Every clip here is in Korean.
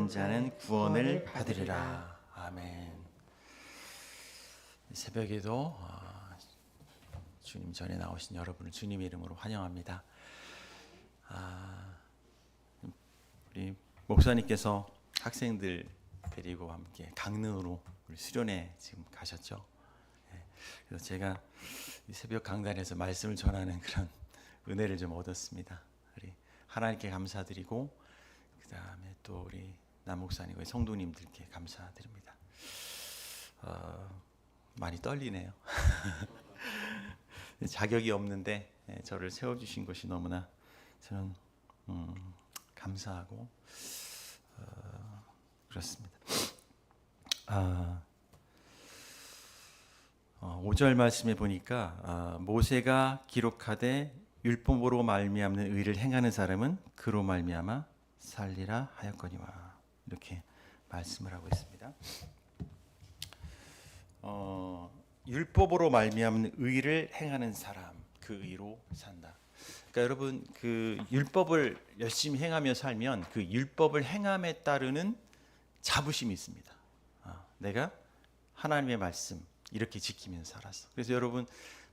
믿는 자는 구원을 받으리라. 아멘. 새벽에도 주님 전에 나오신 여러분을 주님의 이름으로 환영합니다. 우리 목사님께서 학생들 데리고 함께 강릉으로 우리 수련회 지금 가셨죠. 그래서 제가 이 새벽 강단에서 말씀을 전하는 그런 은혜를 좀 얻었습니다. 우리 하나님께 감사드리고 그 다음에 또 우리 남 목사님과 성도님들께 감사드립니다. 많이 떨리네요. 자격이 없는데 저를 세워주신 것이 너무나 저는 감사하고 그렇습니다. 5절 말씀에 보니까 모세가 기록하되 율법으로 말미암는 의를 행하는 사람은 그로 말미암아 살리라 하였거니와, 이렇게 말씀을 하고 있습니다. 율법으로 말미암는 의를 행하는 사람, 그 의로 산다. 그러니까 여러분, 그 율법을 열심히 행하며 살면 그 율법을 행함에 따르는 자부심이 있습니다. 내가 하나님의 말씀 이렇게 지키면서 살았어. 그래서 여러분,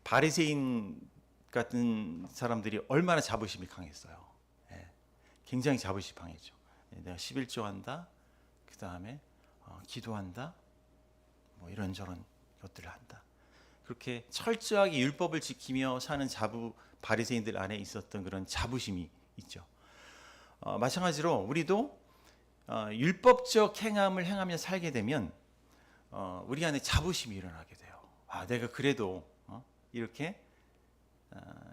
바리새인 같은 사람들이 얼마나 자부심이 강했어요. 굉장히 자부심이 강했죠. 내가 11조 한다, 그 다음에 기도한다, 뭐 이런저런 것들을 한다. 그렇게 철저하게 율법을 지키며 사는 바리새인들 안에 있었던 그런 자부심이 있죠. 마찬가지로 우리도 율법적 행함을 행하며 살게 되면 우리 안에 자부심이 일어나게 돼요. 내가 그래도 이렇게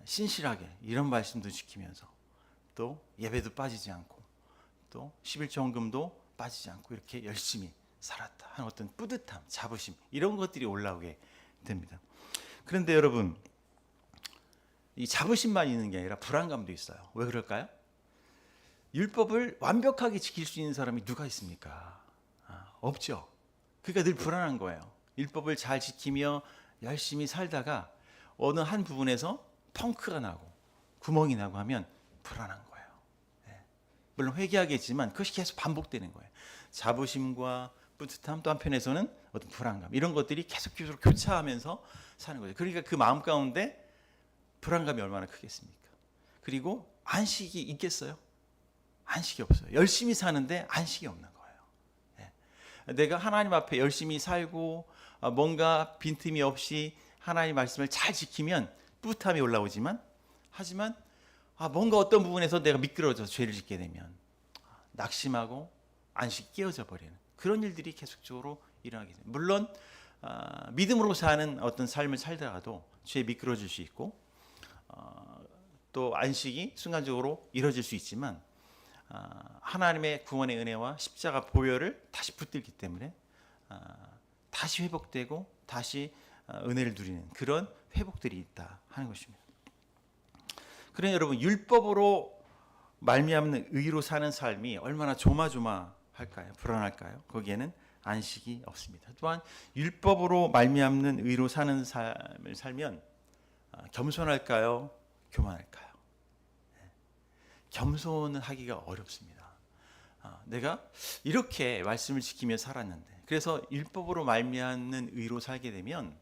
신실하게 이런 말씀도 지키면서 또 예배도 빠지지 않고 또 11조 헌금도 빠지지 않고 이렇게 열심히 살았다 하는 어떤 뿌듯함, 자부심, 이런 것들이 올라오게 됩니다. 그런데 여러분, 이 자부심만 있는 게 아니라 불안감도 있어요. 왜 그럴까요? 율법을 완벽하게 지킬 수 있는 사람이 누가 있습니까? 없죠. 그러니까 늘 불안한 거예요. 율법을 잘 지키며 열심히 살다가 어느 한 부분에서 펑크가 나고 구멍이 나고 하면 불안한 거예요. 물론 회개하겠지만 그것이 계속 반복되는 거예요. 자부심과 뿌듯함, 또 한편에서는 어떤 불안감, 이런 것들이 계속 교차하면서 사는 거죠. 그러니까 그 마음 가운데 불안감이 얼마나 크겠습니까? 그리고 안식이 있겠어요? 안식이 없어요. 열심히 사는데 안식이 없는 거예요. 내가 하나님 앞에 열심히 살고 뭔가 빈틈이 없이 하나님 말씀을 잘 지키면 뿌듯함이 올라오지만, 하지만 뭔가 어떤 부분에서 내가 미끄러져서 죄를 짓게 되면 낙심하고 안식이 깨어져 버리는 그런 일들이 계속적으로 일어나게 됩니다. 물론 믿음으로 사는 어떤 삶을 살다가도 죄에 미끄러질 수 있고 또 안식이 순간적으로 이루어질 수 있지만 하나님의 구원의 은혜와 십자가 보혈을 다시 붙들기 때문에 다시 회복되고 다시 은혜를 누리는 그런 회복들이 있다 하는 것입니다. 그러니 여러분, 율법으로 말미암는 의로 사는 삶이 얼마나 조마조마할까요? 불안할까요? 거기에는 안식이 없습니다. 또한 율법으로 말미암는 의로 사는 삶을 살면 겸손할까요? 교만할까요? 겸손은 하기가 어렵습니다. 내가 이렇게 말씀을 지키며 살았는데, 그래서 율법으로 말미암는 의로 살게 되면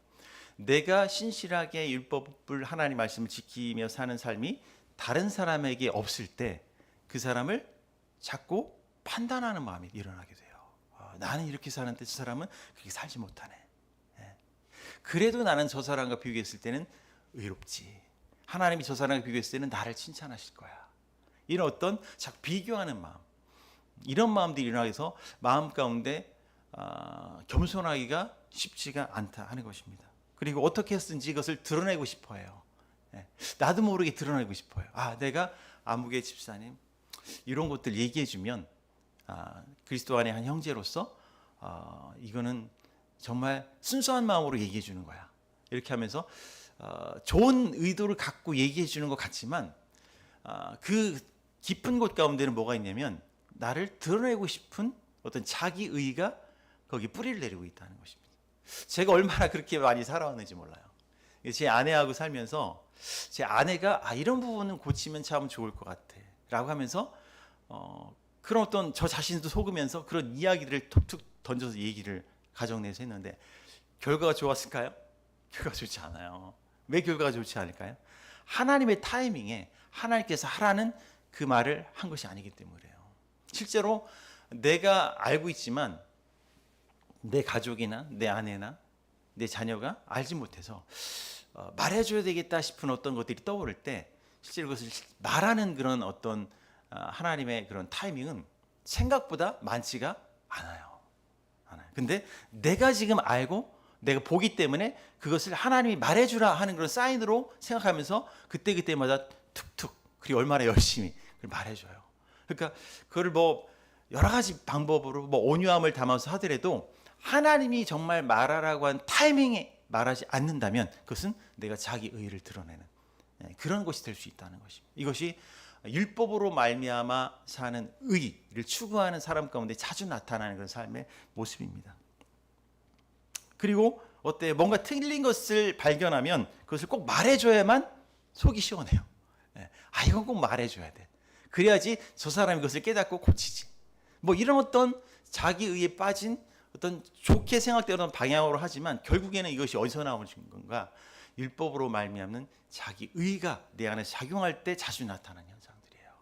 내가 신실하게 율법을, 하나님 말씀을 지키며 사는 삶이 다른 사람에게 없을 때 그 사람을 자꾸 판단하는 마음이 일어나게 돼요. 나는 이렇게 사는데 저 사람은 그렇게 살지 못하네. 그래도 나는 저 사람과 비교했을 때는 의롭지. 하나님이 저 사람과 비교했을 때는 나를 칭찬하실 거야. 이런 어떤 자꾸 비교하는 마음, 이런 마음들이 일어나서 마음 가운데 겸손하기가 쉽지가 않다 하는 것입니다. 그리고 어떻게 했든지 이것을 드러내고 싶어 해요. 나도 모르게 드러내고 싶어요. 내가 아무개 집사님 이런 것들 얘기해 주면 그리스도 안의 한 형제로서 이거는 정말 순수한 마음으로 얘기해 주는 거야. 이렇게 하면서 좋은 의도를 갖고 얘기해 주는 것 같지만 그 깊은 곳 가운데는 뭐가 있냐면 나를 드러내고 싶은 어떤 자기의가 거기 뿌리를 내리고 있다는 것입니다. 제가 얼마나 그렇게 많이 살아왔는지 몰라요. 제 아내하고 살면서 제 아내가 이런 부분은 고치면 참 좋을 것 같아 라고 하면서 그런 어떤 저 자신도 속으면서 그런 이야기들을 툭툭 던져서 얘기를 가정 내에서 했는데 결과가 좋았을까요? 결과가 좋지 않아요. 왜 결과가 좋지 않을까요? 하나님의 타이밍에 하나님께서 하라는 그 말을 한 것이 아니기 때문이에요. 실제로 내가 알고 있지만 내 가족이나 내 아내나 내 자녀가 알지 못해서 말해줘야 되겠다 싶은 어떤 것들이 떠오를 때 실제로 그것을 말하는 그런 어떤 하나님의 그런 타이밍은 생각보다 많지가 않아요. 근데 내가 지금 알고 내가 보기 때문에 그것을 하나님이 말해주라 하는 그런 사인으로 생각하면서 그때그때마다 툭툭 그리고 얼마나 열심히 말해줘요. 그러니까 그걸 뭐 여러 가지 방법으로 뭐 온유함을 담아서 하더라도 하나님이 정말 말하라고 한 타이밍에 말하지 않는다면 그것은 내가 자기 의의를 드러내는 그런 것이 될 수 있다는 것입니다. 이것이 율법으로 말미암아 사는 의를 추구하는 사람 가운데 자주 나타나는 그런 삶의 모습입니다. 그리고 어때 뭔가 틀린 것을 발견하면 그것을 꼭 말해줘야만 속이 시원해요. 이건 꼭 말해줘야 돼. 그래야지 저 사람이 그것을 깨닫고 고치지. 뭐 이런 어떤 자기 의에 빠진 어떤 좋게 생각되는 방향으로 하지만 결국에는 이것이 어디서 나오는 건가? 율법으로 말미암는 자기 의가 내 안에 작용할 때 자주 나타나는 현상들이에요.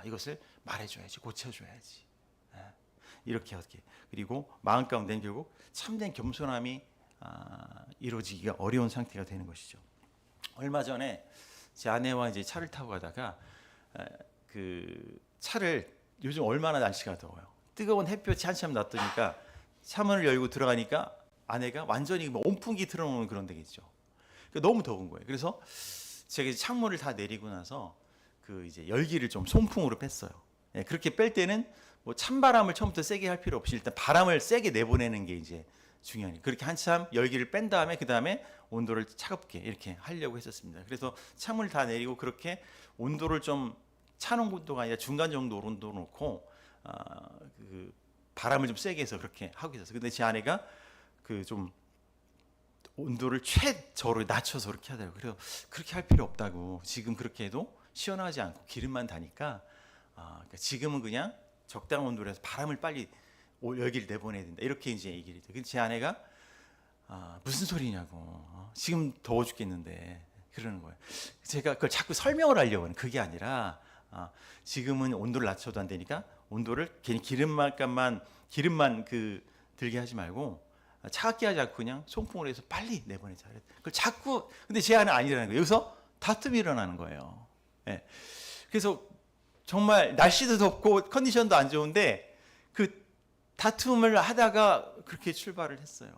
이것을 말해줘야지, 고쳐줘야지. 이렇게 그리고 마음 가운데는 결국 참된 겸손함이 이루어지기가 어려운 상태가 되는 것이죠. 얼마 전에 제 아내와 이제 차를 타고 가다가 그 차를 요즘 얼마나 날씨가 더워요. 뜨거운 햇볕이 한참 났더니까 차문을 열고 들어가니까 아내가 완전히 온풍기 틀어놓는 그런 데겠죠. 너무 더운 거예요. 그래서 제가 창문을 다 내리고 나서 그 이제 열기를 좀 송풍으로 뺐어요. 그렇게 뺄 때는 뭐 찬바람을 처음부터 세게 할 필요 없이 일단 바람을 세게 내보내는 게 이제 중요하니까 그렇게 한참 열기를 뺀 다음에 그 다음에 온도를 차갑게 이렇게 하려고 했었습니다. 그래서 창문을 다 내리고 그렇게 온도를 좀 차는 온도가 아니라 중간 정도 온도 놓고 그 바람을 좀 세게 해서 그렇게 하고 있었어요. 근데 제 아내가 그 좀 온도를 최저로 낮춰서 그렇게 하더라고요. 그래서 그렇게 할 필요 없다고. 지금 그렇게 해도 시원하지 않고 기름만 다니까 그러니까 지금은 그냥 적당한 온도로 해서 바람을 빨리 열기를 내보내야 된다. 이렇게 이제 얘기를 했죠. 근데 제 아내가 무슨 소리냐고. 지금 더워 죽겠는데 그러는 거예요. 제가 그걸 자꾸 설명을 하려고 하는 그게 아니라 지금은 온도를 낮춰도 안 되니까 온도를 괜히 기름만 그 들게 하지 말고 차갑게 하지 않고 그냥 송풍으로 해서 빨리 내보내자. 그걸 자꾸 근데 제 아내는 아니라는 거예요. 여기서 다툼이 일어나는 거예요. 그래서 정말 날씨도 덥고 컨디션도 안 좋은데 그 다툼을 하다가 그렇게 출발을 했어요.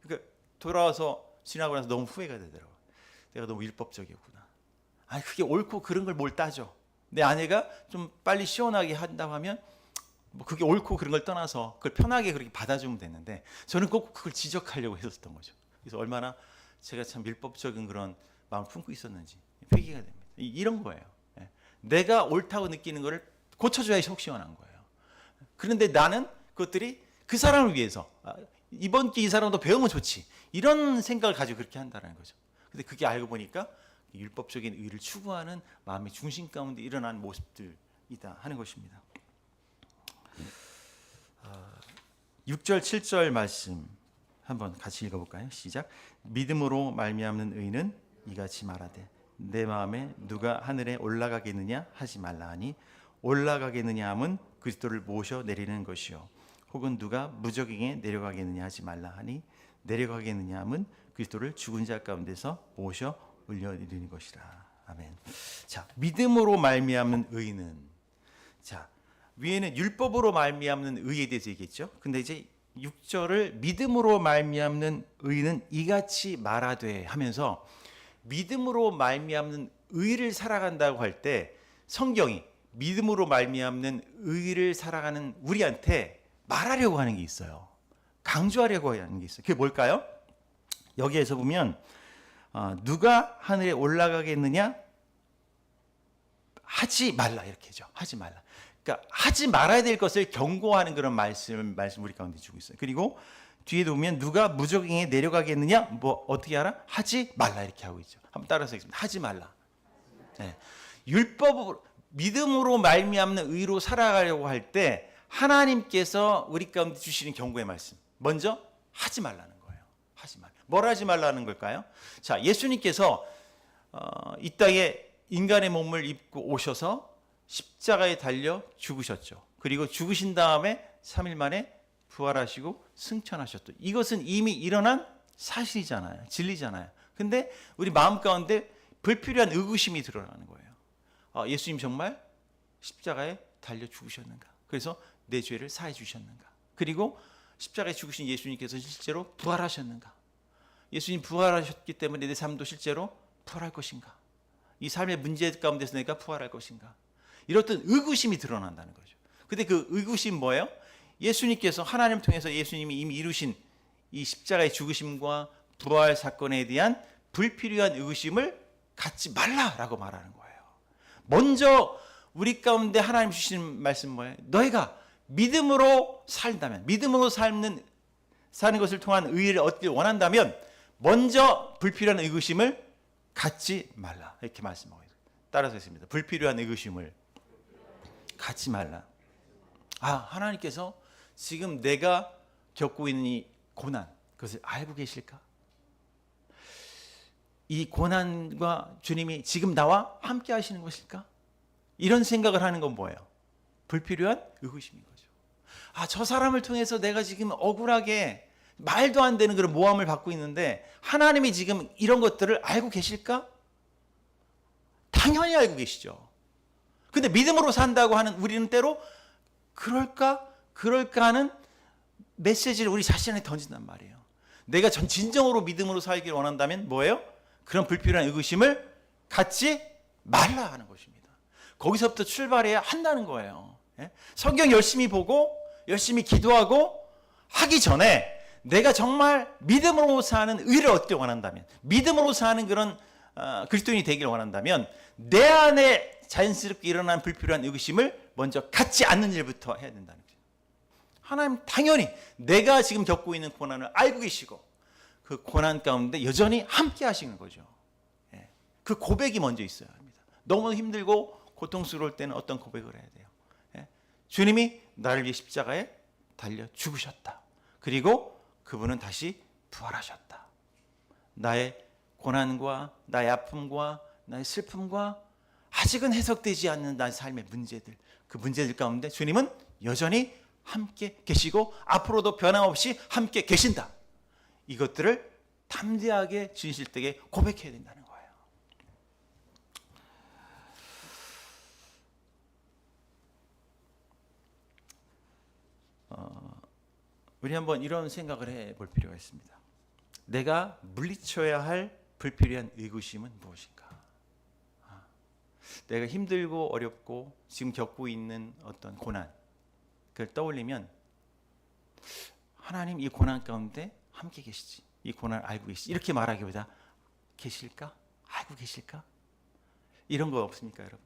그러니까 돌아와서 지나고 나서 너무 후회가 되더라고요. 내가 너무 율법적이었구나. 그게 옳고 그런 걸 뭘 따져. 내 아내가 좀 빨리 시원하게 한다고 하면 뭐 그게 옳고 그런 걸 떠나서 그걸 편하게 그렇게 받아주면 됐는데 저는 꼭 그걸 지적하려고 했었던 거죠. 그래서 얼마나 제가 참 율법적인 그런 마음을 품고 있었는지 회개가 됩니다. 이런 거예요. 내가 옳다고 느끼는 거를 고쳐줘야 속 시원한 거예요. 그런데 나는 그것들이 그 사람을 위해서 이번 기 이 사람도 배우면 좋지 이런 생각을 가지고 그렇게 한다는 거죠. 근데 그게 알고 보니까 율법적인 의를 추구하는 마음의 중심 가운데 일어난 모습들이다 하는 것입니다. 6절 7절 말씀 한번 같이 읽어볼까요? 시작. 믿음으로 말미암는 의는 이같이 말하되 내 마음에 누가 하늘에 올라가겠느냐 하지 말라 하니 올라가겠느냐 함은 그리스도를 모셔 내리는 것이요 혹은 누가 무저갱에 내려가겠느냐 하지 말라 하니 내려가겠느냐 함은 그리스도를 죽은 자 가운데서 모셔 올려내리는 것이라. 아멘. 자, 믿음으로 말미암는 의는 자 위에는 율법으로 말미암는 의에 대해서 얘기했죠. 근데 이제 6절을 믿음으로 말미암는 의는 이같이 말하되 하면서 믿음으로 말미암는 의를 살아간다고 할 때 성경이 믿음으로 말미암는 의를 살아가는 우리한테 말하려고 하는 게 있어요. 강조하려고 하는 게 있어요. 그게 뭘까요? 여기에서 보면 누가 하늘에 올라가겠느냐 하지 말라 이렇게 하죠. 하지 말라. 그러니까 하지 말아야 될 것을 경고하는 그런 말씀 우리 가운데 주고 있어요. 그리고 뒤에도 보면 누가 무저갱에 내려가겠느냐 뭐 어떻게 하라? 하지 말라 이렇게 하고 있죠. 한번 따라서 하겠습니다. 하지 말라. 율법으로 믿음으로 말미암는 의로 살아가려고 할 때 하나님께서 우리 가운데 주시는 경고의 말씀. 먼저 하지 말라는 거예요. 하지 말. 뭘 하지 말라는 걸까요? 자, 예수님께서 이 땅에 인간의 몸을 입고 오셔서 십자가에 달려 죽으셨죠. 그리고 죽으신 다음에 3일 만에 부활하시고 승천하셨죠. 이것은 이미 일어난 사실이잖아요. 진리잖아요. 근데 우리 마음 가운데 불필요한 의구심이 드러나는 거예요. 예수님 정말 십자가에 달려 죽으셨는가? 그래서 내 죄를 사해 주셨는가? 그리고 십자가에 죽으신 예수님께서 실제로 부활하셨는가? 예수님 부활하셨기 때문에 내 삶도 실제로 부활할 것인가? 이 삶의 문제 가운데서 내가 부활할 것인가? 이렇듯 의구심이 드러난다는 거죠. 근데 그 의구심 뭐예요? 예수님께서 하나님 통해서 예수님이 이미 이루신 이 십자가의 죽으심과 부활 사건에 대한 불필요한 의구심을 갖지 말라라고 말하는 거예요. 먼저 우리 가운데 하나님 주시는 말씀 뭐예요? 너희가 믿음으로 살다면, 믿음으로 사는 것을 통한 의의를 얻길 원한다면 먼저 불필요한 의구심을 갖지 말라. 이렇게 말씀하고 있어요. 따라서 했습니다. 불필요한 의구심을 갖지 말라. 하나님께서 지금 내가 겪고 있는 이 고난, 그것을 알고 계실까? 이 고난과 주님이 지금 나와 함께 하시는 것일까? 이런 생각을 하는 건 뭐예요? 불필요한 의구심인 거죠. 저 사람을 통해서 내가 지금 억울하게 말도 안 되는 그런 모함을 받고 있는데 하나님이 지금 이런 것들을 알고 계실까? 당연히 알고 계시죠. 근데 믿음으로 산다고 하는 우리는 때로 그럴까 하는 메시지를 우리 자신에게 던진단 말이에요. 내가 진정으로 믿음으로 살기를 원한다면 뭐예요? 그런 불필요한 의구심을 갖지 말라 하는 것입니다. 거기서부터 출발해야 한다는 거예요. 성경 열심히 보고 열심히 기도하고 하기 전에 내가 정말 믿음으로 사는 의를 얻기 원한다면, 믿음으로 사는 그런 그리스도인이 되기를 원한다면 내 안에 자연스럽게 일어난 불필요한 의구심을 먼저 갖지 않는 일부터 해야 된다는 거죠. 하나님 당연히 내가 지금 겪고 있는 고난을 알고 계시고 그 고난 가운데 여전히 함께 하시는 거죠. 그 고백이 먼저 있어야 합니다. 너무 힘들고 고통스러울 때는 어떤 고백을 해야 돼요? 주님이 나를 위해 십자가에 달려 죽으셨다. 그리고 그분은 다시 부활하셨다. 나의 고난과 나의 아픔과 나의 슬픔과 아직은 해석되지 않는 나의 삶의 문제들, 그 문제들 가운데 주님은 여전히 함께 계시고 앞으로도 변함없이 함께 계신다. 이것들을 담대하게 진실되게 고백해야 된다는 거예요. 우리 한번 이런 생각을 해볼 필요가 있습니다. 내가 물리쳐야 할 불필요한 의구심은 무엇인가? 내가 힘들고 어렵고 지금 겪고 있는 어떤 고난, 그걸 떠올리면 하나님 이 고난 가운데 함께 계시지, 이 고난을 알고 계시지, 이렇게 말하기보다 계실까? 알고 계실까? 이런 거 없습니까, 여러분?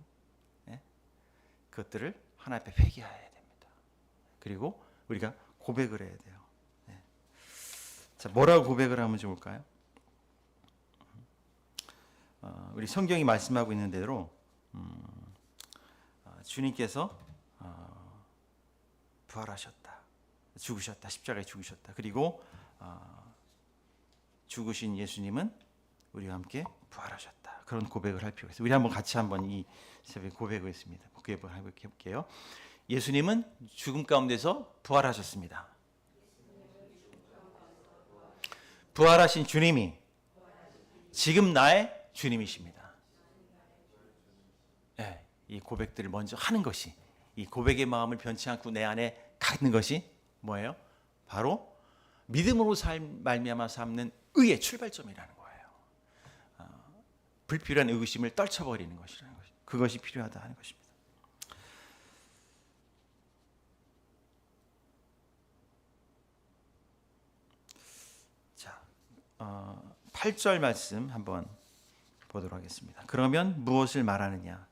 그것들을 하나님 앞에 회개해야 됩니다. 그리고 우리가 고백을 해야 돼요. 자, 뭐라고 고백을 하면 좋을까요? 우리 성경이 말씀하고 있는 대로 주님께서 부활하셨다, 죽으셨다, 십자가에 죽으셨다. 그리고 죽으신 예수님은 우리와 함께 부활하셨다. 그런 고백을 할 필요가 있어요. 우리 한번 같이 한번 이 새벽에 고백하겠습니다. 고백을 해볼게요. 예수님은 죽음 가운데서 부활하셨습니다. 부활하신 주님이 지금 나의 주님이십니다. 이 고백들을 먼저 하는 것이, 이 고백의 마음을 변치 않고 내 안에 갖는 것이 뭐예요? 바로 믿음으로 말미암아 삼는 의의 출발점이라는 거예요. 불필요한 의구심을 떨쳐버리는 것이라는 것이, 그것이 필요하다 하는 것입니다. 자, 8절 말씀 한번 보도록 하겠습니다. 그러면 무엇을 말하느냐?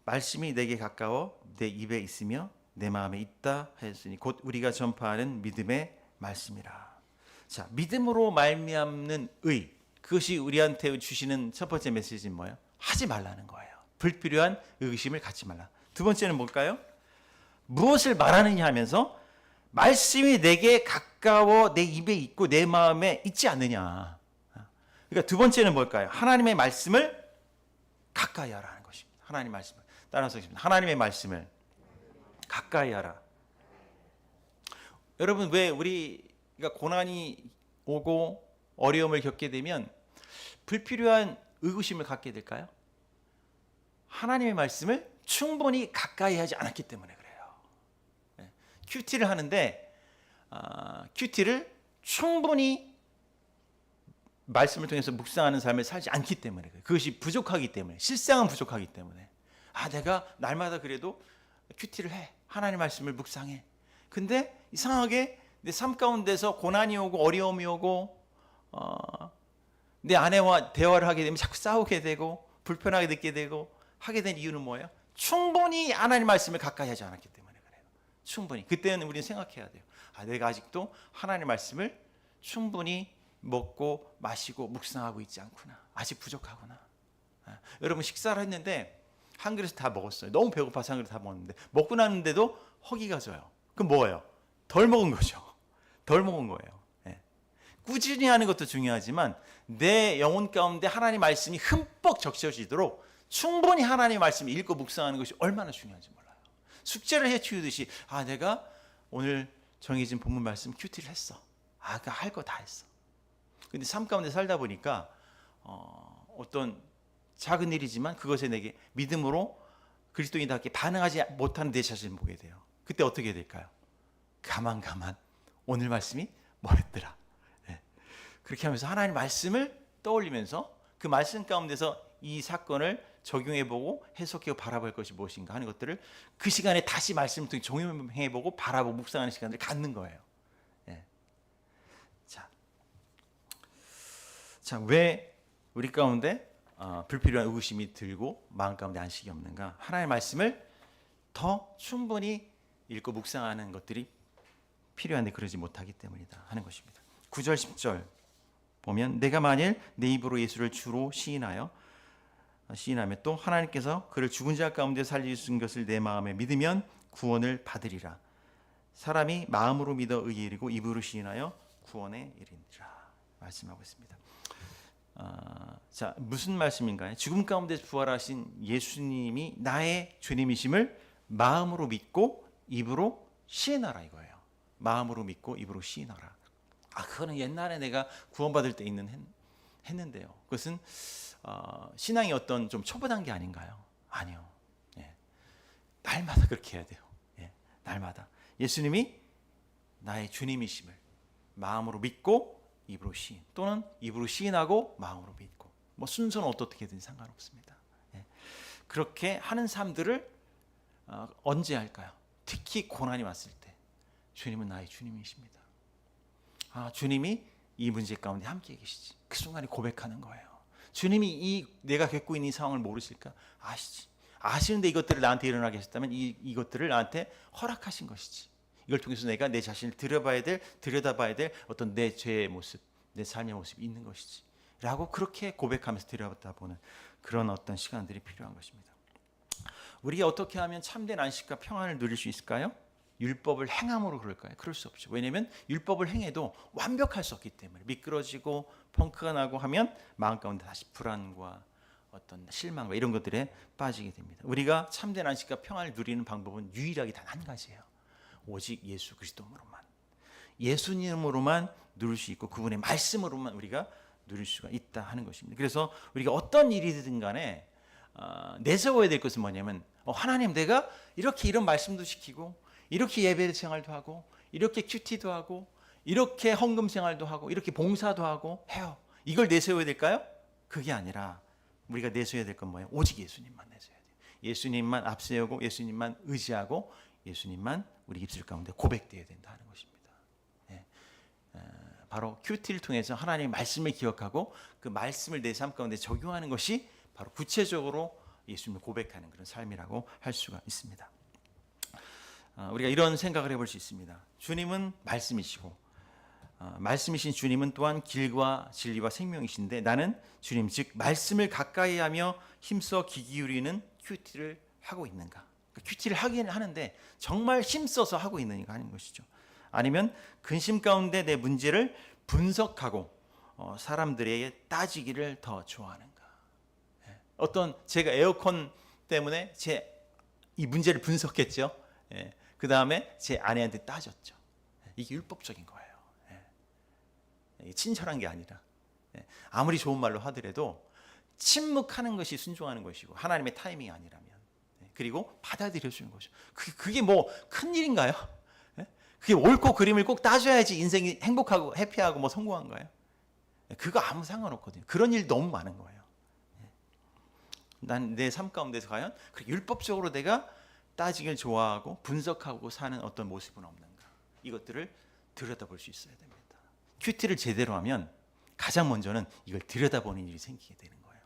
말씀이 내게 가까워 내 입에 있으며 내 마음에 있다 하였으니 곧 우리가 전파하는 믿음의 말씀이라. 자, 믿음으로 말미암는 의, 그것이 우리한테 주시는 첫 번째 메시지는 뭐예요? 하지 말라는 거예요. 불필요한 의구심을 갖지 말라. 두 번째는 뭘까요? 무엇을 말하느냐 하면서 말씀이 내게 가까워 내 입에 있고 내 마음에 있지 않느냐. 그러니까 두 번째는 뭘까요? 하나님의 말씀을 가까이 하라는 것입니다. 하나님의 말씀을 따라서 하나님의 말씀을 가까이 하라. 여러분, 왜 우리가 고난이 오고 어려움을 겪게 되면 불필요한 의구심을 갖게 될까요? 하나님의 말씀을 충분히 가까이 하지 않았기 때문에 그래요. 큐티를 하는데 큐티를 충분히 말씀을 통해서 묵상하는 삶을 살지 않기 때문에 그래요. 그것이 부족하기 때문에, 실상은 부족하기 때문에 내가 날마다 그래도 큐티를 해. 하나님의 말씀을 묵상해. 근데 이상하게 내 삶 가운데서 고난이 오고 어려움이 오고 내 아내와 대화를 하게 되면 자꾸 싸우게 되고 불편하게 느끼게 되고 하게 된 이유는 뭐예요? 충분히 하나님 말씀을 가까이 하지 않았기 때문에 그래요. 충분히. 그때는 우리는 생각해야 돼요. 내가 아직도 하나님 말씀을 충분히 먹고 마시고 묵상하고 있지 않구나. 아직 부족하구나. 여러분, 식사를 했는데 한 그릇 다 먹었어요. 너무 배고파서 한 그릇 다 먹었는데 먹고 났는데도 허기가 져요. 그럼 뭐예요? 덜 먹은 거죠. 덜 먹은 거예요. 꾸준히 하는 것도 중요하지만 내 영혼 가운데 하나님 말씀이 흠뻑 적셔지도록 충분히 하나님 말씀을 읽고 묵상하는 것이 얼마나 중요한지 몰라요. 숙제를 해치우듯이 내가 오늘 정해진 본문 말씀 큐티를 했어. 그러니까 할 거 다 했어. 근데 삶 가운데 살다 보니까 어떤 작은 일이지만 그것에 내게 믿음으로 그리스도인답게 반응하지 못하는 내 자신을 보게 돼요. 그때 어떻게 될까요? 가만 오늘 말씀이 뭐였더라. 그렇게 하면서 하나님 말씀을 떠올리면서 그 말씀 가운데서 이 사건을 적용해보고 해석해보고 바라볼 것이 무엇인가 하는 것들을 그 시간에 다시 말씀을 통해 적용해보고 바라보고 묵상하는 시간을 갖는 거예요. 자, 왜 우리 가운데 불필요한 의구심이 들고 마음 가운데 안식이 없는가? 하나님의 말씀을 더 충분히 읽고 묵상하는 것들이 필요한데 그러지 못하기 때문이다 하는 것입니다. 9절 10절 보면 내가 만일 내 입으로 예수를 주로 시인하면 또 하나님께서 그를 죽은 자 가운데 살리신 것을 내 마음에 믿으면 구원을 받으리라. 사람이 마음으로 믿어 의에 이르고 입으로 시인하여 구원에 이르리라 말씀하고 있습니다. 자, 무슨 말씀인가요? 죽음 가운데 부활하신 예수님이 나의 주님이심을 마음으로 믿고 입으로 시인하라 이거예요. 마음으로 믿고 입으로 시인하라. 그거는 옛날에 내가 구원받을 때 했는데요. 그것은 신앙이 어떤 좀 초보 단계 아닌가요? 아니요. 날마다 그렇게 해야 돼요. 날마다 예수님이 나의 주님이심을 마음으로 믿고 입으로 시인 또는 입으로 시인하고 마음으로 믿고 순서는 어떻게든 상관없습니다. 그렇게 하는 삶들을 언제 할까요? 특히 고난이 왔을 때 주님은 나의 주님이십니다. 주님이 이 문제 가운데 함께 계시지. 그 순간에 고백하는 거예요. 주님이 내가 겪고 있는 이 상황을 모르실까? 아시지. 아시는데 이것들을 나한테 일어나게 하셨다면 이것들을 나한테 허락하신 것이지. 이걸 통해서 내가 내 자신을 들여다봐야 될 어떤 내 죄의 모습, 내 삶의 모습이 있는 것이지. 라고 그렇게 고백하면서 들여다보는 그런 어떤 시간들이 필요한 것입니다. 우리가 어떻게 하면 참된 안식과 평안을 누릴 수 있을까요? 율법을 행함으로 그럴까요? 그럴 수 없죠. 왜냐하면 율법을 행해도 완벽할 수 없기 때문에 미끄러지고 펑크가 나고 하면 마음 가운데 다시 불안과 어떤 실망과 이런 것들에 빠지게 됩니다. 우리가 참된 안식과 평안을 누리는 방법은 유일하게 단 한 가지예요. 오직 예수 그리스도로만, 예수님으로만 누릴 수 있고 그분의 말씀으로만 우리가 누릴 수가 있다 하는 것입니다. 그래서 우리가 어떤 일이든 간에 내세워야 될 것은 뭐냐면 하나님, 내가 이렇게 이런 말씀도 시키고 이렇게 예배 생활도 하고 이렇게 큐티도 하고 이렇게 헌금 생활도 하고 이렇게 봉사도 하고 해요. 이걸 내세워야 될까요? 그게 아니라 우리가 내세워야 될 건 뭐예요? 오직 예수님만 내세워야 돼요. 예수님만 앞세우고 예수님만 의지하고 예수님만 우리 입술 가운데 고백되어야 된다 하는 것입니다. 바로 큐티를 통해서 하나님의 말씀을 기억하고 그 말씀을 내 삶 가운데 적용하는 것이 바로 구체적으로 예수님을 고백하는 그런 삶이라고 할 수가 있습니다. 우리가 이런 생각을 해볼 수 있습니다. 주님은 말씀이시고 말씀이신 주님은 또한 길과 진리와 생명이신데 나는 주님 즉 말씀을 가까이 하며 힘써 귀 기울이는 큐티를 하고 있는가? 큐티를 하긴 하는데 정말 힘써서 하고 있는가 하는 것이죠. 아니면 근심 가운데 내 문제를 분석하고 사람들에게 따지기를 더 좋아하는가? 어떤 제가 에어컨 때문에 제 이 문제를 분석했죠. 그 다음에 제 아내한테 따졌죠. 이게 율법적인 거예요. 이게 친절한 게 아니라 아무리 좋은 말로 하더라도 침묵하는 것이 순종하는 것이고 하나님의 타이밍이 아니라면 그리고 받아들여 주는 것이죠. 그게 뭐 큰 일인가요? 그게 옳고 그름을 꼭 따져야지 인생이 행복하고 해피하고 뭐 성공한 거예요? 그거 아무 상관없거든요. 그런 일 너무 많은 거예요. 난 내 삶 가운데서 과연 율법적으로 내가 따지길 좋아하고 분석하고 사는 어떤 모습은 없는가? 이것들을 들여다볼 수 있어야 됩니다. 큐티를 제대로 하면 가장 먼저는 이걸 들여다보는 일이 생기게 되는 거예요.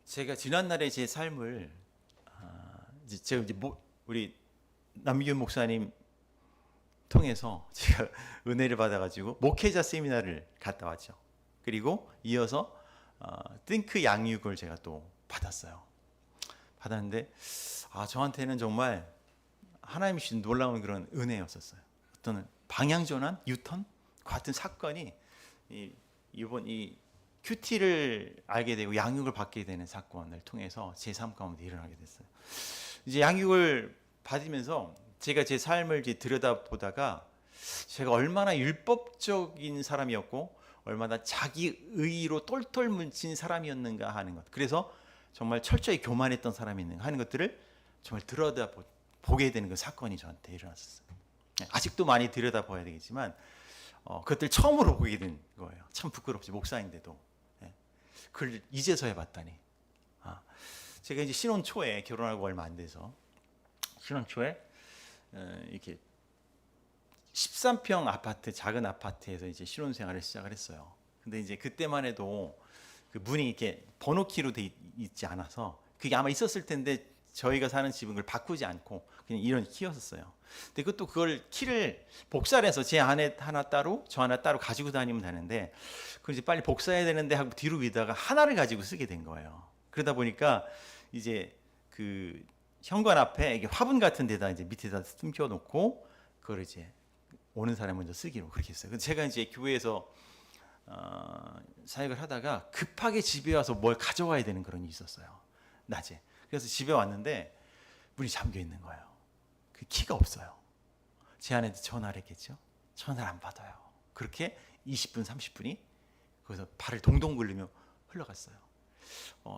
제가 지난날의 제 삶을 제가 이제 우리 남기훈 목사님 통해서 제가 은혜를 받아가지고 목회자 세미나를 갔다 왔죠. 그리고 이어서 띵크 양육을 제가 또 받았어요. 받았는데 저한테는 정말 하나님이 주신 놀라운 그런 은혜였었어요. 어떤 방향 전환, 유턴 같은 사건이 이번 이 큐티를 알게 되고 양육을 받게 되는 사건을 통해서 제 삶 가운데 일어나게 됐어요. 이제 양육을 받으면서 제가 제 삶을 이제 들여다보다가 제가 얼마나 율법적인 사람이었고 얼마나 자기의로 똘똘 뭉친 사람이었는가 하는 것. 그래서 정말 철저히 교만했던 사람이었는가 하는 것들을 정말 들여다보게 되는 그 사건이 저한테 일어났었어요. 아직도 많이 들여다봐야 되겠지만 그것들 처음으로 보게 된 거예요. 참 부끄럽지, 목사인데도. 그걸 이제서야 봤다니. 제가 이제 신혼 초에 결혼하고 얼마 안 돼서 신혼 초에 이렇게 13평 아파트, 작은 아파트에서 이제 신혼 생활을 시작을 했어요. 근데 이제 그때만 해도 그 문이 이렇게 번호키로 돼 있지 않아서 그게 아마 있었을 텐데 저희가 사는 집은 그걸 바꾸지 않고 그냥 이런 키였었어요. 근데 그것도 그걸 키를 복사를 해서 제 아내 하나 따로 저 하나 따로 가지고 다니면 되는데 그걸 이제 빨리 복사해야 되는데 하고 뒤로 미다가 하나를 가지고 쓰게 된 거예요. 그러다 보니까 이제 그 현관 앞에 이게 화분 같은 데다 이제 밑에다 숨겨 놓고 그걸 이제 오는 사람 먼저 쓰기로 그렇게 했어요. 근데 제가 이제 교회에서 사역을 하다가 급하게 집에 와서 뭘 가져와야 되는 그런 일이 있었어요. 낮에. 그래서 집에 왔는데 문이 잠겨 있는 거예요. 그 키가 없어요. 제 아내한테 전화를 했겠죠. 전화를 안 받아요. 그렇게 20분, 30분이 거기서 발을 동동 굴리며 흘러갔어요.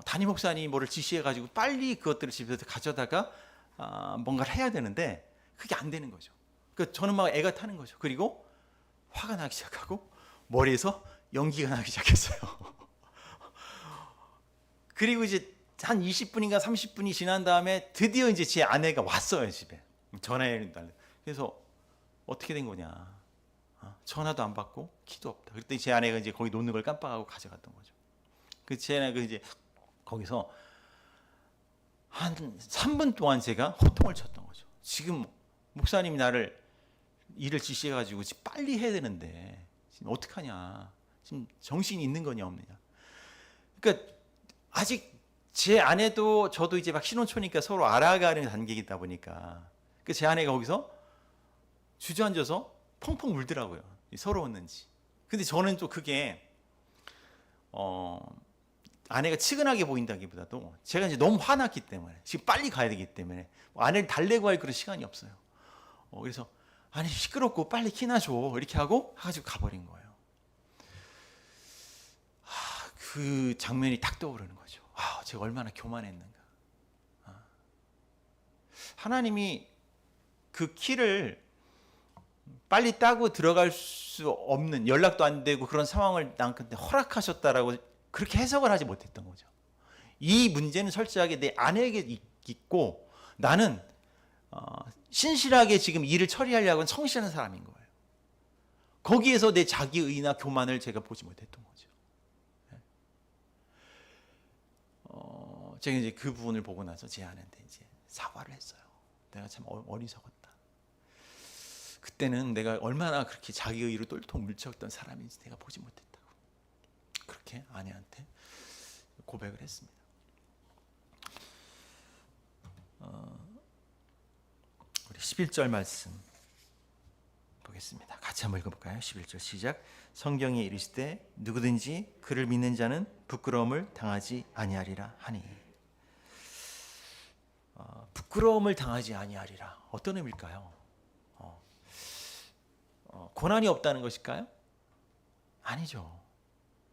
담임 목사님이 뭐를 지시해가지고 빨리 그것들을 집에서 가져다가 뭔가를 해야 되는데 그게 안 되는 거죠. 그러니까 저는 막 애가 타는 거죠. 그리고 화가 나기 시작하고 머리에서 연기가 나기 시작했어요. 그리고 이제 한 20분인가 30분이 지난 다음에 드디어 이제 제 아내가 왔어요, 집에. 전화를 달래. 그래서 어떻게 된 거냐? 전화도 안 받고 키도 없다. 그랬더니 제 아내가 이제 거기 놓는 걸 깜빡하고 가져갔던 거죠. 그 제 아내가 이제 거기서 한 3분 동안 제가 호통을 쳤던 거죠. 지금 목사님이 나를 일을 지시해가지고 지금 빨리 해야 되는데 지금 어떡하냐? 지금 정신이 있는 거냐 없느냐? 그러니까 아직 제 아내도 저도 이제 막 신혼초니까 서로 알아가는 단계이다 보니까 제 아내가 거기서 주저앉아서 펑펑 울더라고요. 서러웠는지. 근데 저는 또 그게 아내가 측은하게 보인다기보다도 제가 이제 너무 화났기 때문에 지금 빨리 가야 되기 때문에 아내를 달래고 할 그런 시간이 없어요. 그래서 아니 시끄럽고 빨리 키나 줘 이렇게 하고 가지고 가버린 거예요. 그 장면이 딱 떠오르는 거죠. 제가 얼마나 교만했는가. 하나님이 그 키를 빨리 따고 들어갈 수 없는 연락도 안 되고 그런 상황을 나한테 허락하셨다라고 그렇게 해석을 하지 못했던 거죠. 이 문제는 철저하게 내 아내에게 있고 나는 신실하게 지금 일을 처리하려고는 성실한 사람인 거예요. 거기에서 내 자기의나 교만을 제가 보지 못했던 거죠. 제가 이제 그 부분을 보고 나서 제 아내한테 이제 사과를 했어요. 내가 참 어리석었다. 그때는 내가 얼마나 그렇게 자기 의로 똘똘 뭉쳤던 사람인지 내가 보지 못했다고 그렇게 아내한테 고백을 했습니다. 우리 11절 말씀 보겠습니다. 같이 한번 읽어볼까요? 11절 시작. 성경에 이르시되 누구든지 그를 믿는 자는 부끄러움을 당하지 아니하리라 하니. 부끄러움을 당하지 아니하리라. 어떤 의미일까요? 고난이 없다는 것일까요? 아니죠.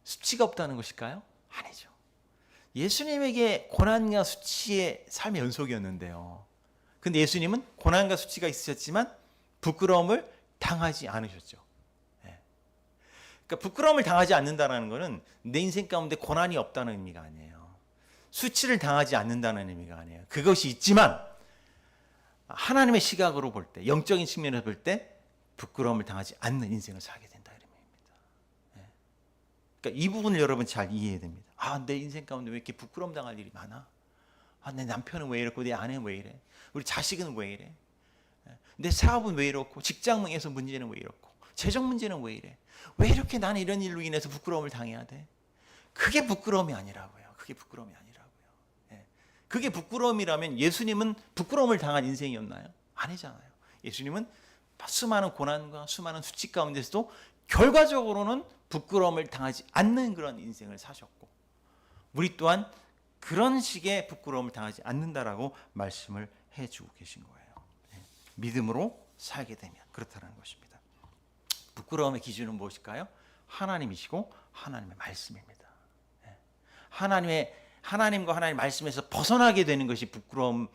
수치가 없다는 것일까요? 아니죠. 예수님에게 고난과 수치의 삶의 연속이었는데요. 근데 예수님은 고난과 수치가 있으셨지만 부끄러움을 당하지 않으셨죠. 그러니까 부끄러움을 당하지 않는다는 것은 내 인생 가운데 고난이 없다는 의미가 아니에요. 수치를 당하지 않는다는 의미가 아니에요. 그것이 있지만 하나님의 시각으로 볼 때, 영적인 측면에서 볼 때 부끄러움을 당하지 않는 인생을 살게 된다 이런 의미입니다. 그러니까 이 부분을 여러분 잘 이해해야 됩니다. 내 인생 가운데 왜 이렇게 부끄러움 당할 일이 많아? 내 남편은 왜 이렇고 내 아내는 왜 이래? 우리 자식은 왜 이래? 내 사업은 왜 이렇고 직장에서 문제는 왜 이렇고 재정 문제는 왜 이래? 왜 이렇게 나는 이런 일로 인해서 부끄러움을 당해야 돼? 그게 부끄러움이 아니라고요. 그게 부끄러움이 아니라고요. 그게 부끄러움이라면 예수님은 부끄러움을 당한 인생이었나요? 아니잖아요. 예수님은 수많은 고난과 수많은 수치 가운데서도 결과적으로는 부끄러움을 당하지 않는 그런 인생을 사셨고 우리 또한 그런 식의 부끄러움을 당하지 않는다라고 말씀을 해주고 계신 거예요. 믿음으로 살게 되면 그렇다는 것입니다. 부끄러움의 기준은 무엇일까요? 하나님이시고 하나님의 말씀입니다. 하나님과 하나님의 말씀에서 벗어나게 되는 것이 부끄러움을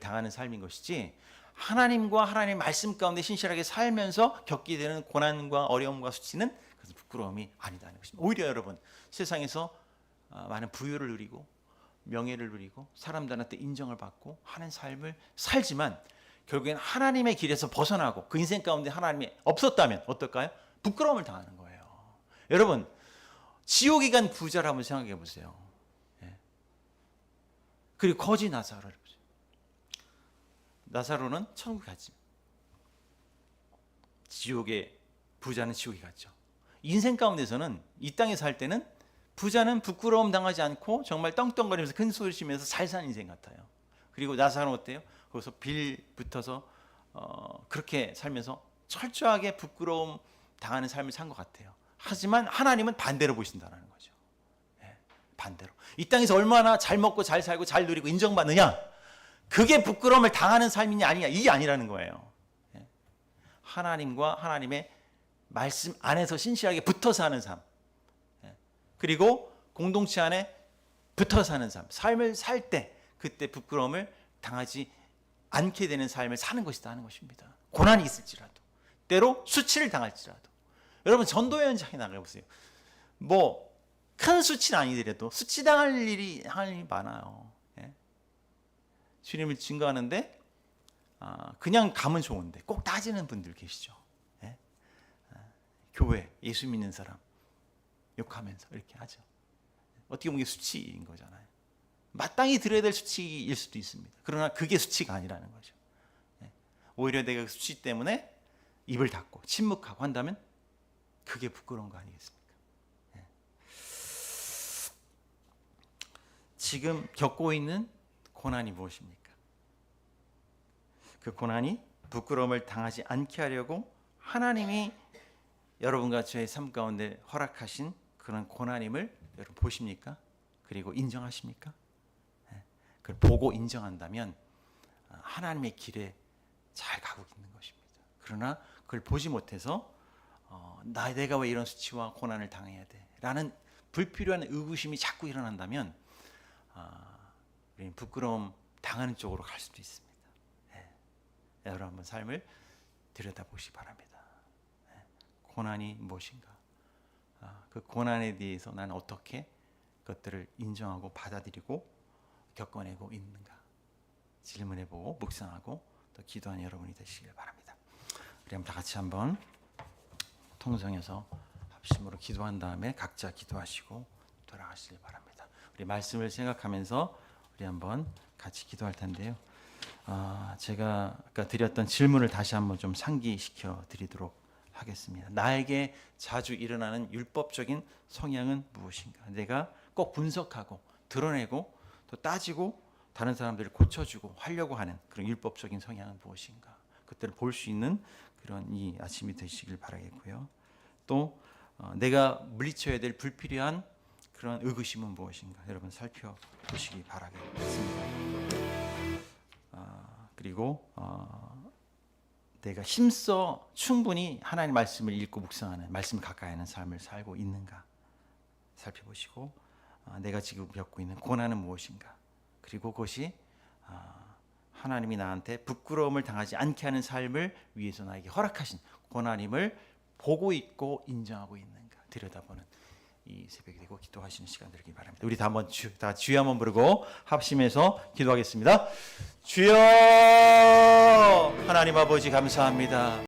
당하는 삶인 것이지 하나님과 하나님의 말씀 가운데 신실하게 살면서 겪게 되는 고난과 어려움과 수치는 그것은 부끄러움이 아니다는 것입니다. 오히려 여러분 세상에서 많은 부유를 누리고 명예를 누리고 사람들한테 인정을 받고 하는 삶을 살지만 결국엔 하나님의 길에서 벗어나고 그 인생 가운데 하나님이 없었다면 어떨까요? 부끄러움을 당하는 거예요. 여러분 지옥에 간 부자를 한번 생각해 보세요. 그리고 거지 나사로를 보세요. 나사로는 천국에 갔지. 지옥에 부자는 지옥에 갔죠. 인생 가운데서는 이 땅에 살 때는 부자는 부끄러움 당하지 않고 정말 떵떵거리면서 큰 소리 치면서 잘 사는 인생 같아요. 그리고 나사로는 어때요? 거기서 빌 붙어서 그렇게 살면서 철저하게 부끄러움 당하는 삶을 산 것 같아요. 하지만 하나님은 반대로 보신다는 거죠. 반대로 이 땅에서 얼마나 잘 먹고 잘 살고 잘 누리고 인정받느냐 그게 부끄러움을 당하는 삶이냐 아니냐 이게 아니라는 거예요. 하나님과 하나님의 말씀 안에서 신실하게 붙어 사는 삶 그리고 공동체 안에 붙어 사는 삶을 살 때 그때 부끄러움을 당하지 않게 되는 삶을 사는 것이다 하는 것입니다. 고난이 있을지라도 때로 수치를 당할지라도 여러분 전도 현장에 나가보세요. 큰 수치는 아니더라도 수치 당할 일이 많아요. 주님을 증거하는데 그냥 가면 좋은데 꼭 따지는 분들 계시죠. 교회 예수 믿는 사람 욕하면서 이렇게 하죠. 어떻게 보면 수치인 거잖아요. 마땅히 들어야 될 수치일 수도 있습니다. 그러나 그게 수치가 아니라는 거죠. 오히려 내가 수치 때문에 입을 닫고 침묵하고 한다면 그게 부끄러운 거 아니겠습니까? 지금 겪고 있는 고난이 무엇입니까? 그 고난이 부끄러움을 당하지 않게 하려고 하나님이 여러분과 저의 삶 가운데 허락하신 그런 고난임을 여러분 보십니까? 그리고 인정하십니까? 그걸 보고 인정한다면 하나님의 길에 잘 가고 있는 것입니다. 그러나 그걸 보지 못해서 내가 왜 이런 수치와 고난을 당해야 돼? 라는 불필요한 의구심이 자꾸 일어난다면 우리는 부끄러움 당하는 쪽으로 갈 수도 있습니다. 여러분 한번 삶을 들여다보시기 바랍니다. 고난이 무엇인가? 그 고난에 대해서 나는 어떻게 그것들을 인정하고 받아들이고 겪어내고 있는가? 질문해보고 묵상하고 또 기도하는 여러분이 되시길 바랍니다. 우리 한번 다 같이 한번 통성해서 합심으로 기도한 다음에 각자 기도하시고 돌아가시길 바랍니다. 우리 말씀을 생각하면서 우리 한번 같이 기도할 텐데요. 제가 아까 드렸던 질문을 다시 한번 좀 상기시켜 드리도록 하겠습니다. 나에게 자주 일어나는 율법적인 성향은 무엇인가? 내가 꼭 분석하고 드러내고 또 따지고 다른 사람들을 고쳐주고 하려고 하는 그런 율법적인 성향은 무엇인가? 그때를 볼 수 있는 그런 이 아침이 되시길 바라겠고요. 또 내가 물리쳐야 될 불필요한 그런 의구심은 무엇인가? 여러분 살펴보시기 바라겠습니다. 그리고 내가 힘써 충분히 하나님의 말씀을 읽고 묵상하는 말씀을 가까이 하는 삶을 살고 있는가 살펴보시고 내가 지금 겪고 있는 고난은 무엇인가? 그리고 그것이 하나님이 나한테 부끄러움을 당하지 않게 하는 삶을 위해서 나에게 허락하신 고난임을 보고 있고 인정하고 있는가 들여다보는 이 새벽이 되고 기도하시는 시간 되길 바랍니다. 우리 다 한번 다 주여 한번 부르고 합심해서 기도하겠습니다. 주여 하나님 아버지 감사합니다.